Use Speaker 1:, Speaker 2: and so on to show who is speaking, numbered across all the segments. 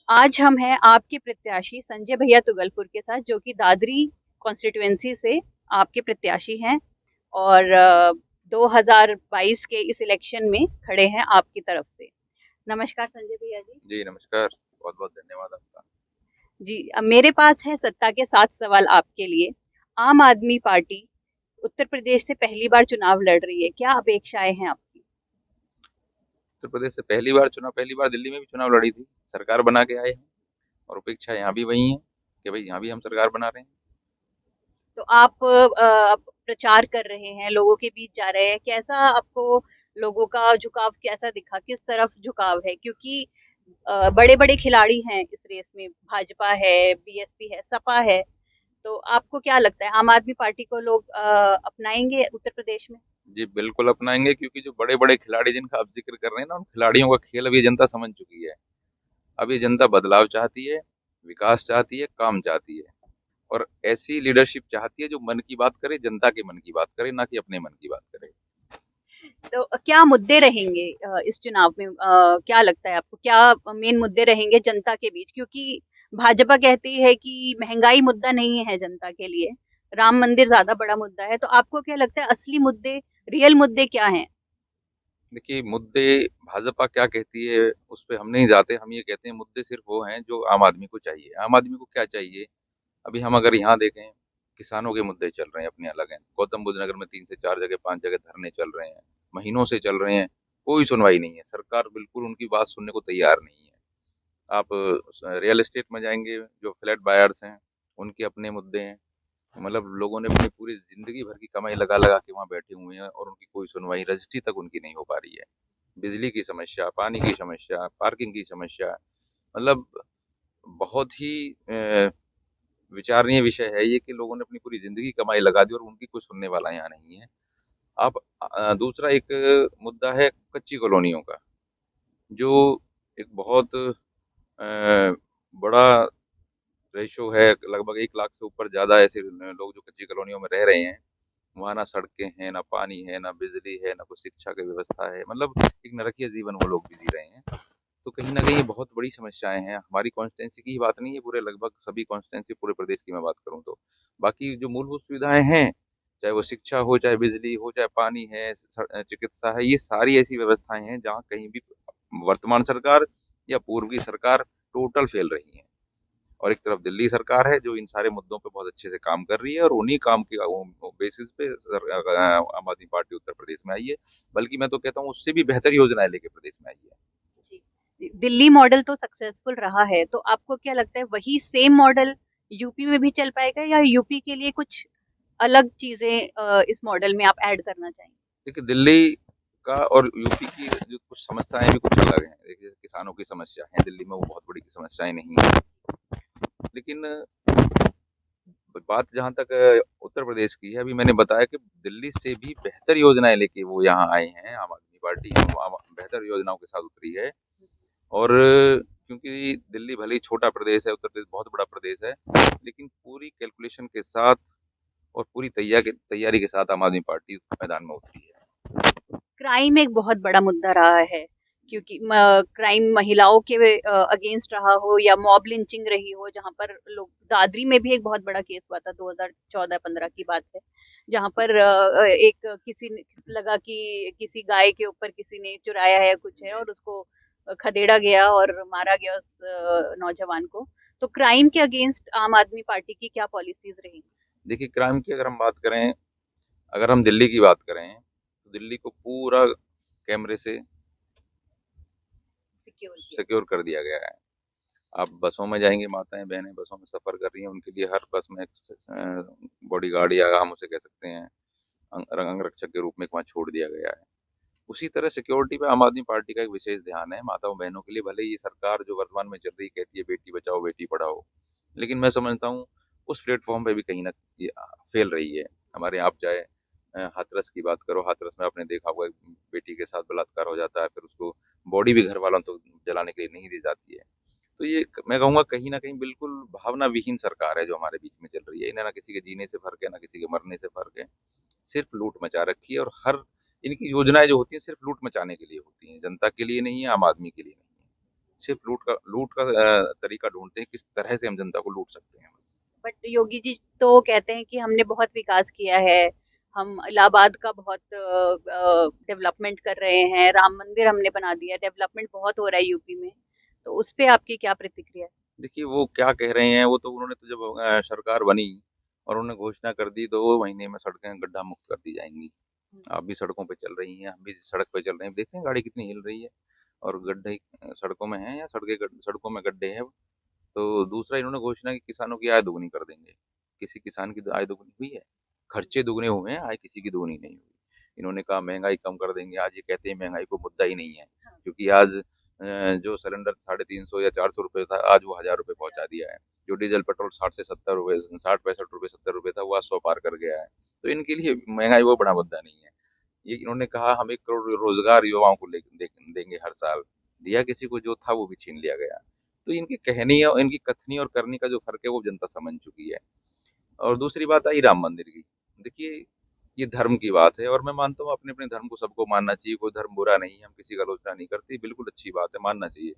Speaker 1: आज हम हैं आपके प्रत्याशी संजय भैया तुगलपुर के साथ, जो कि दादरी कॉन्स्टिट्यूएंसी से आपके प्रत्याशी हैं और 2022 के इस इलेक्शन में खड़े हैं आपकी तरफ से। नमस्कार संजय भैया जी।
Speaker 2: जी नमस्कार। बहुत बहुत धन्यवाद आपका।
Speaker 1: जी, अब मेरे पास है सत्ता के 7 सवाल आपके लिए। आम आदमी पार्टी उत्तर प्रदेश से पहली बार चुनाव लड़ रही है, क्या अपेक्षाएं हैं आपकी?
Speaker 2: उत्तर प्रदेश से पहली बार दिल्ली में भी चुनाव लड़ी थी, सरकार बना के आए हैं और अपेक्षा यहाँ भी वही है कि भाई यहाँ भी हम सरकार बना रहे हैं।
Speaker 1: तो आप अब प्रचार कर रहे हैं, लोगों के बीच जा रहे हैं, कैसा आपको लोगों का झुकाव कैसा दिखा, किस तरफ झुकाव है? क्योंकि बड़े बड़े खिलाड़ी हैं इस रेस में, भाजपा है, बीएसपी है, सपा है। तो आपको क्या लगता है, आम आदमी पार्टी को लोग अपनाएंगे उत्तर प्रदेश में?
Speaker 2: जी बिल्कुल अपनाएंगे, क्योंकि जो बड़े बड़े खिलाड़ी जिनका आप जिक्र कर रहे हैं ना, उन खिलाड़ियों का खेल अभी जनता समझ चुकी है। अभी जनता बदलाव चाहती है, विकास चाहती है, काम चाहती है और ऐसी लीडरशिप चाहती है जो मन की बात करे, जनता के मन की बात करे, ना कि अपने मन की बात करे।
Speaker 1: तो क्या मुद्दे रहेंगे इस चुनाव में? क्या लगता है आपको, क्या मेन मुद्दे रहेंगे जनता के बीच? क्योंकि भाजपा कहती है कि महंगाई मुद्दा नहीं है जनता के लिए, राम मंदिर ज्यादा बड़ा मुद्दा है। तो आपको क्या लगता है, असली मुद्दे, रियल मुद्दे क्या हैं?
Speaker 2: देखिए, मुद्दे भाजपा क्या कहती है उस पे हम नहीं जाते। हम ये कहते हैं मुद्दे सिर्फ वो हैं जो आम आदमी को चाहिए। आम आदमी को क्या चाहिए? अभी हम अगर यहाँ देखें, किसानों के मुद्दे चल रहे हैं, अपने अलग हैं। गौतम बुद्ध नगर में 3 से 4 जगह 5 जगह धरने चल रहे हैं, महीनों से चल रहे हैं, कोई सुनवाई नहीं है। सरकार बिल्कुल उनकी बात सुनने को तैयार नहीं है। आप रियल एस्टेट में जाएंगे, जो फ्लैट बायर्स हैं, उनके अपने मुद्दे हैं। मतलब लोगों ने अपनी पूरी जिंदगी भर की कमाई लगा लगा के वहाँ बैठे हुए हैं और उनकी कोई सुनवाई, रजिस्ट्री तक उनकी नहीं हो पा रही है। बिजली की समस्या, पानी की समस्या, पार्किंग की समस्या, मतलब बहुत ही विचारणीय विषय है ये कि लोगों ने अपनी पूरी जिंदगी कमाई लगा दी और उनकी कोई सुनने वाला यहाँ नहीं है। आप दूसरा एक मुद्दा है कच्ची कॉलोनियों का, जो एक बहुत बड़ा रेशो है। लगभग 1 लाख से ऊपर ज्यादा ऐसे लोग जो कच्ची कॉलोनियों में रह रहे हैं। वहाँ ना सड़कें हैं, ना पानी है, ना बिजली है, ना कुछ शिक्षा की व्यवस्था है। मतलब एक नरकीय जीवन वो लोग भी जी रहे हैं। तो कहीं न कहीं बहुत बड़ी समस्याएँ हैं। हमारी कॉन्स्टिट्यूंसी की ही बात नहीं है, पूरे लगभग सभी कॉन्स्टिट्यूंसी पूरे प्रदेश की मैं बात करूँ तो। बाकी जो मूलभूत सुविधाएँ हैं, चाहे वो शिक्षा हो, चाहे बिजली हो, चाहे पानी है, चिकित्सा है, ये सारी ऐसी व्यवस्थाएँ हैं जहाँ कहीं भी वर्तमान सरकार या पूर्व की सरकार टोटल फेल रही है। और एक तरफ दिल्ली सरकार है जो इन सारे मुद्दों पे बहुत अच्छे से काम कर रही है और उन्हीं काम के बेसिस पे आम आदमी पार्टी उत्तर प्रदेश में आई है। बल्कि मैं तो कहता हूँ उससे भी बेहतर योजनाएं लेके प्रदेश में आई है।
Speaker 1: जी, दिल्ली मॉडल तो सक्सेसफुल रहा है, तो आपको क्या लगता है वही सेम मॉडल यूपी में भी चल पाएगा, या यूपी के लिए कुछ अलग चीजें इस मॉडल में आप ऐड करना चाहेंगे?
Speaker 2: देखिए, दिल्ली का और यूपी की जो कुछ समस्याएं भी कुछ अलग हैं। देखिए, किसानों की समस्या है दिल्ली में, वो बहुत बड़ी समस्याएं नहीं है। लेकिन बात जहाँ तक उत्तर प्रदेश की है, अभी मैंने बताया कि दिल्ली से भी बेहतर योजनाएं लेके वो यहाँ आए हैं। आम आदमी पार्टी बेहतर योजनाओं के साथ उतरी है। और क्योंकि दिल्ली भले ही छोटा प्रदेश है, उत्तर प्रदेश बहुत बड़ा प्रदेश है, लेकिन पूरी कैलकुलेशन के साथ और पूरी तैयारी के साथ आम आदमी पार्टी मैदान में उतरी है।
Speaker 1: क्राइम एक बहुत बड़ा मुद्दा रहा है, क्योंकि क्राइम महिलाओं के अगेंस्ट रहा हो या मॉब लिंचिंग रही हो, जहां पर लोग, दादरी में भी एक बहुत बड़ा केस हुआ था, 2014-15 की बात है, जहां पर एक किसी ने लगा कि किसी गाय के ऊपर किसी ने चुराया है कुछ है, और उसको खदेड़ा गया और मारा गया उस नौजवान को। तो क्राइम के अगेंस्ट आम आदमी पार्टी की क्या पॉलिसीज रहेंगी?
Speaker 2: देखिए, क्राइम की अगर हम बात करें, अगर हम दिल्ली की बात करें, तो दिल्ली को पूरा कैमरे से
Speaker 1: सिक्योर किया?
Speaker 2: सिक्योर कर दिया गया है। आप बसों में जाएंगे, माताएं बहनें बसों में सफर कर रही हैं, उनके लिए हर बस में बॉडी गार्ड या हम उसे कह सकते हैं अंगरक्षक के रूप में वहाँ छोड़ दिया गया है। उसी तरह सिक्योरिटी पे आम आदमी पार्टी का एक विशेष ध्यान है माताओं बहनों के लिए। भले ही ये सरकार जो वर्तमान में चल रही कहती है बेटी बचाओ बेटी पढ़ाओ, लेकिन मैं समझता हूँ उस प्लेटफॉर्म पे भी कहीं ना फेल रही है। हमारे यहाँ आप जाए, हाथरस की बात करो, हाथरस में आपने देखा होगा बेटी के साथ बलात्कार हो जाता है, फिर उसको बॉडी भी घर वालों तो जलाने के लिए नहीं दी जाती है। तो ये मैं कहूँगा कहीं ना कहीं बिल्कुल भावना विहीन सरकार है जो हमारे बीच में चल रही है। इन्हें ना किसी के जीने से फर्क है, ना किसी के मरने से फर्क है। सिर्फ लूट मचा रखी है और हर इनकी योजनाएं जो होती हैं सिर्फ लूट मचाने के लिए होती हैं, जनता के लिए नहीं है, आम आदमी के लिए नहीं है। सिर्फ लूट का तरीका ढूंढते हैं, किस तरह से हम जनता को लूट सकते हैं बस।
Speaker 1: बट योगी जी तो कहते हैं कि हमने बहुत विकास किया है, हम इलाहाबाद का बहुत डेवलपमेंट कर रहे हैं, राम मंदिर हमने बना दिया, डेवलपमेंट बहुत हो रहा है यूपी में। तो उस पे आपकी क्या प्रतिक्रिया है?
Speaker 2: देखिए वो क्या कह रहे हैं, वो तो उन्होंने तो जब सरकार बनी और उन्होंने घोषणा कर दी 2 महीने में सड़कें गड्ढा मुक्त कर दी जाएंगी।
Speaker 1: हम्म,
Speaker 2: आप भी सड़कों पे चल रही हैं, हम भी सड़क पे चल रहे हैं, देखते हैं गाड़ी कितनी हिल रही है और गड्ढे सड़कों में हैं या सड़कों में गड्ढे हैं। तो दूसरा इन्होंने घोषणा की किसानों की आय दोगुनी कर देंगे। किसी किसान की आय दोगुनी हुई है? खर्चे दुगने हुए हैं, आय किसी की दोगुनी नहीं हुई। इन्होंने कहा महंगाई कम कर देंगे, आज ये कहते हैं महंगाई को मुद्दा ही नहीं है,
Speaker 1: हाँ,
Speaker 2: क्योंकि आज जो सिलेंडर 350 या 400 रुपये था, आज वो 1000 रुपये पहुंचा दिया है। जो डीजल पेट्रोल 60 से 70 रुपये, 60 65 रुपये 70 रुपये था, वो आज 100 पार कर गया है। तो इनके लिए महंगाई वो बड़ा मुद्दा नहीं है। ये इन्होंने कहा हम 1 करोड़ रोजगार युवाओं को देंगे हर साल। दिया किसी को, जो था वो भी छीन लिया गया। तो इनकी कहनी और इनकी कथनी और करनी का जो फर्क है वो जनता समझ चुकी है। और दूसरी बात आई राम मंदिर की। देखिए ये धर्म की बात है और मैं मानता हूँ अपने अपने धर्म को सबको मानना चाहिए, कोई धर्म बुरा नहीं है, हम किसी का आलोचना नहीं करते, बिल्कुल अच्छी बात है, मानना चाहिए।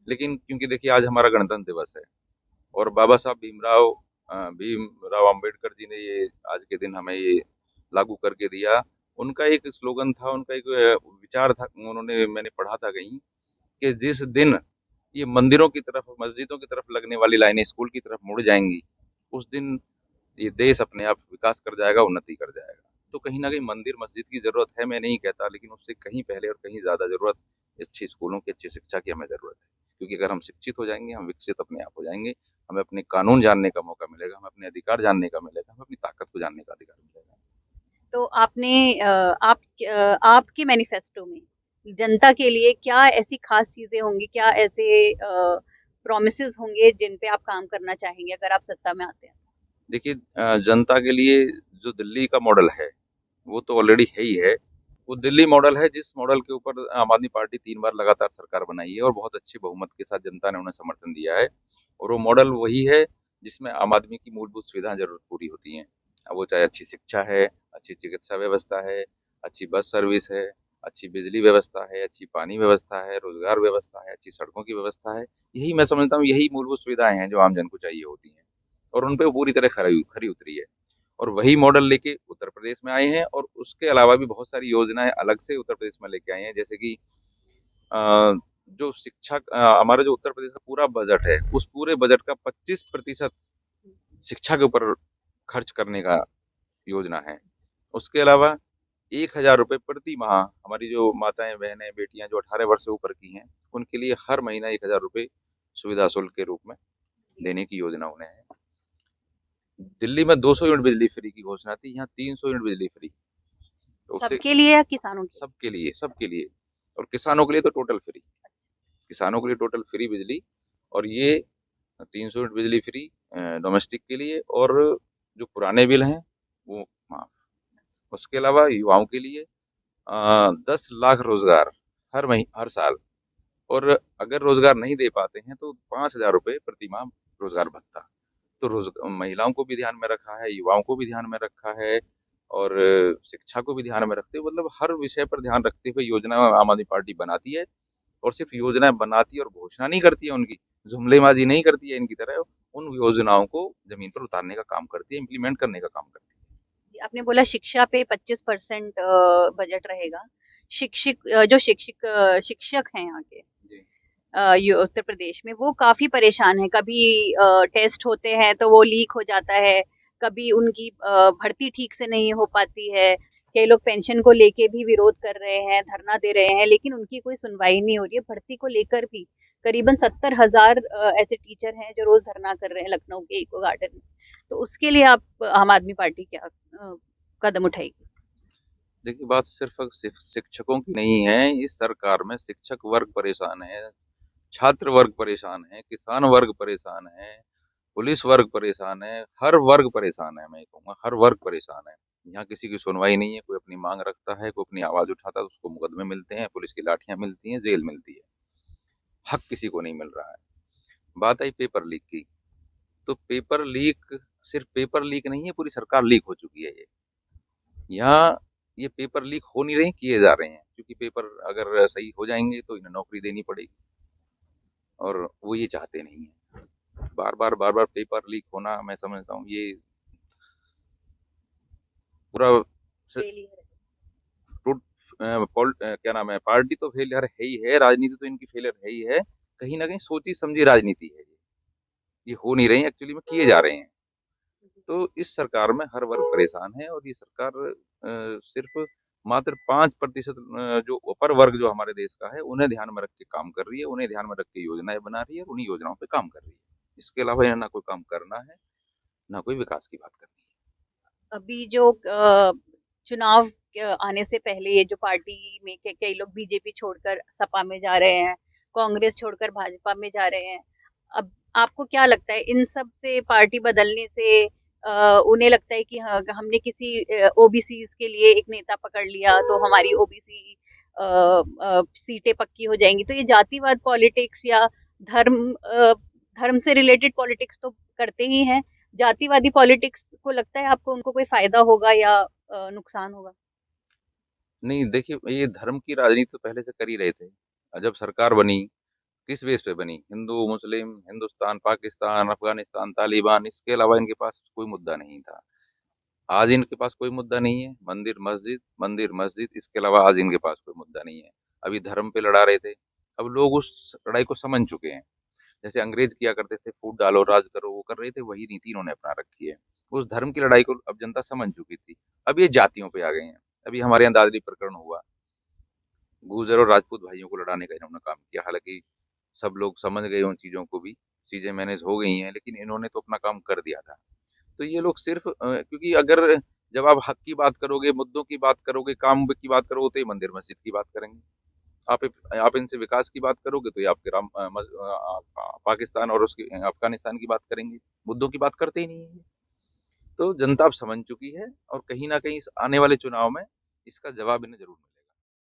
Speaker 2: लेकिन क्योंकि देखिए आज हमारा गणतंत्र दिवस है और बाबा साहब भीमराव अम्बेडकर जी ने ये आज के दिन हमें ये लागू करके दिया। उनका एक स्लोगन था, उनका एक विचार था, उन्होंने मैंने पढ़ा था कहीं कि जिस दिन ये मंदिरों की तरफ मस्जिदों की तरफ लगने वाली लाइनें स्कूल की तरफ मुड़ जाएंगी, उस दिन ये देश अपने आप विकास कर जाएगा, उन्नति कर जाएगा। तो कहीं ना कहीं मंदिर मस्जिद की जरूरत है, मैं नहीं कहता, लेकिन उससे कहीं पहले और कहीं ज्यादा जरूरत अच्छी स्कूलों की, अच्छी शिक्षा की हमें जरूरत है। क्योंकि अगर हम शिक्षित हो जाएंगे, हम विकसित अपने आप हो जाएंगे, हमें अपने कानून जानने का मौका मिलेगा, हमें अपने अधिकार जानने का मिलेगा, हमें अपनी ताकत को जानने का अधिकार मिलेगा।
Speaker 1: तो आपने आपके मैनिफेस्टो में जनता के लिए क्या ऐसी खास चीजें होंगी, क्या ऐसे प्रोमिसेस होंगे जिन पे आप काम करना चाहेंगे अगर आप सत्ता में आते हैं?
Speaker 2: देखिए जनता के लिए जो दिल्ली का मॉडल है वो तो ऑलरेडी है ही है। वो दिल्ली मॉडल है जिस मॉडल के ऊपर आम आदमी पार्टी 3 बार लगातार सरकार बनाई है और बहुत अच्छे बहुमत के साथ जनता ने उन्हें समर्थन दिया है। और वो मॉडल वही है जिसमें आम आदमी की मूलभूत सुविधाएं जरूर पूरी होती हैं। अब वो चाहे अच्छी शिक्षा है, अच्छी चिकित्सा व्यवस्था है, अच्छी बस सर्विस है, अच्छी बिजली व्यवस्था है, अच्छी पानी व्यवस्था है, रोजगार व्यवस्था है, अच्छी सड़कों की व्यवस्था है। यही मैं समझता हूँ, यही मूलभूत सुविधाएं हैं जो आम जन को चाहिए होती हैं और उन पे वो पूरी तरह खरी खरी उतरी है। और वही मॉडल लेके उत्तर प्रदेश में आए हैं और उसके अलावा भी बहुत सारी योजनाएं अलग से उत्तर प्रदेश में लेके आए हैं। जैसे कि जो हमारा जो उत्तर प्रदेश का पूरा बजट है, उस पूरे बजट का 25% शिक्षा के ऊपर खर्च करने का योजना है। उसके अलावा 1000 रुपये प्रति माह हमारी जो माताएं बहनें बेटियां जो 18 वर्ष से ऊपर की हैं, उनके लिए हर महीना 1000 रुपये सुविधा शुल्क के रूप में देने की योजना उन्हें है। दिल्ली में 200 यूनिट बिजली फ्री की घोषणा थी, यहाँ 300 यूनिट बिजली फ्री। तो उससे
Speaker 1: सबके लिए या किसानों के लिए?
Speaker 2: सबके लिए, सबके लिए। और किसानों के लिए तो टोटल फ्री। किसानों के लिए टोटल फ्री बिजली। और ये 300 यूनिट बिजली फ्री डोमेस्टिक के लिए, और जो पुराने बिल हैं वो माफ। उसके अलावा युवाओं के लिए 10 लाख रोजगार हर साल। और अगर रोजगार नहीं दे पाते हैं तो 5000 रुपये प्रति माह रोजगार भत्ता। तो महिलाओं को भी ध्यान में रखा है, युवाओं को भी ध्यान में रखा है और शिक्षा को भी ध्यान में रखते हुए, मतलब हर विषय पर ध्यान रखते हुए योजना आम आदमी पार्टी बनाती है। और सिर्फ योजनाएं बनाती है और घोषणा नहीं करती है, उनकी जुमलेबाजी नहीं करती है इनकी तरह, उन योजनाओं को जमीन पर उतारने का काम करती है, इम्प्लीमेंट करने का काम करती
Speaker 1: आपने बोला शिक्षा पे 25% बजट रहेगा। शिक्षक हैं यहाँ के,
Speaker 2: है जी।
Speaker 1: उत्तर प्रदेश में, वो काफी परेशान है। कभी टेस्ट होते हैं तो वो लीक हो जाता है, कभी उनकी भर्ती ठीक से नहीं हो पाती है। कई लोग पेंशन को लेके भी विरोध कर रहे हैं, धरना दे रहे हैं, लेकिन उनकी कोई सुनवाई नहीं हो रही है। भर्ती को लेकर भी करीबन 70,000 ऐसे टीचर हैं जो रोज धरना कर रहे हैं लखनऊ के इको गार्डन में। तो उसके लिए आप आम आदमी पार्टी क्या कदम उठाएगी?
Speaker 2: देखिए बात सिर्फ सिर्फ शिक्षकों की नहीं है, इस सरकार में शिक्षक वर्ग परेशान है, छात्र वर्ग परेशान है, किसान वर्ग परेशान है, पुलिस वर्ग परेशान है, हर वर्ग परेशान है, मैं ये कहूँगा हर वर्ग परेशान है। यहाँ किसी की सुनवाई नहीं है, कोई अपनी मांग रखता है, कोई अपनी आवाज उठाता है, उसको मुकदमे मिलते हैं, पुलिस की लाठियां मिलती हैं, जेल मिलती है, हक किसी को नहीं मिल रहा है। बात आई पेपर लीक की। तो पेपर लीक सिर्फ पेपर लीक नहीं है, पूरी सरकार लीक हो चुकी है। यहाँ ये पेपर लीक हो नहीं रहे, किए जा रहे हैं, क्योंकि पेपर अगर सही हो जाएंगे तो इन्हें नौकरी देनी पड़ेगी। और वो ये चाहते नहीं है। बार बार पेपर लीक होना, मैं समझता हूँ ये पूरा
Speaker 1: फेलियर है।
Speaker 2: क्या नाम है, पार्टी तो फेलियर है ही है, राजनीति तो इनकी फेलियर है ही है। कहीं ना कहीं सोची समझी राजनीति है ये हो नहीं रही, एक्चुअली में किए जा रहे हैं। तो इस सरकार में हर वर्ग परेशान है, और ये सरकार सिर्फ मात्र 5% जो अपर वर्ग जो हमारे देश का है उन्हें ध्यान में रख के काम कर रही है, उन्हें ध्यान में रख के योजनाएं बना रही है, और उन्हीं योजनाओं पे काम कर रही है। इसके अलावा इन्हें ना कोई काम करना है, ना कोई विकास की बात करनी
Speaker 1: अभी जो चुनाव आने से पहले ये जो पार्टी में कई लोग बीजेपी छोड़कर सपा में जा रहे हैं, कांग्रेस छोड़कर भाजपा में जा रहे हैं। अब आपको क्या लगता है इन सब से पार्टी बदलने से उन्हें लगता है कि हाँ, हमने किसी ओबीसीज के लिए एक नेता पकड़ लिया तो हमारी ओबीसी सीटें पक्की हो जाएंगी, तो ये जातिवाद पॉलिटिक्स या धर्म धर्म से रिलेटेड पॉलिटिक्स तो करते ही हैं। जातिवादी पॉलिटिक्स को लगता है आपको उनको कोई फायदा होगा या नुकसान होगा?
Speaker 2: है। नहीं, देखिए, ये धर्म की राजनीति तो पहले से कर ही रहे थे। जब सरकार बनी, किस बेस पे बनी? हिंदू मुस्लिम, हिंदुस्तान पाकिस्तान, अफगानिस्तान, तालिबान, इसके अलावा इनके पास कोई मुद्दा नहीं था। आज इनके पास कोई मुद्दा नहीं है। मंदिर मस्जिद, इसके अलावा आज इनके पास कोई मुद्दा नहीं है। अभी धर्म पे लड़ा रहे थे, अब लोग उस लड़ाई को समझ चुके हैं। जैसे अंग्रेज किया करते थे, फूट डालो राज करो, वो कर रहे थे, वही नीति इन्होंने अपना रखी है। उस धर्म की लड़ाई को अब जनता समझ चुकी थी। अब ये जातियों पे आ गए हैं। अभी हमारे यहाँ दादरी प्रकरण हुआ, गुर्जर और राजपूत भाइयों को लड़ाने का इन्होंने काम किया। हालांकि सब लोग समझ गए उन चीजों को भी, चीजें मैनेज हो गई हैं, लेकिन इन्होंने तो अपना काम कर दिया था। तो ये लोग सिर्फ क्योंकि अगर जब आप हक की बात करोगे, मुद्दों की बात करोगे, काम की बात करोगे, तो ये मंदिर मस्जिद की बात करेंगे। आप आप इनसे विकास की बात करोगे तो ये आपके पाकिस्तान और उसके अफगानिस्तान की बात करेंगे। मुद्दों की बात करते ही नहीं है। तो जनता अब समझ चुकी है, और कहीं ना कहीं इस आने वाले चुनाव में इसका जवाब इन्हें जरूर मिलेगा।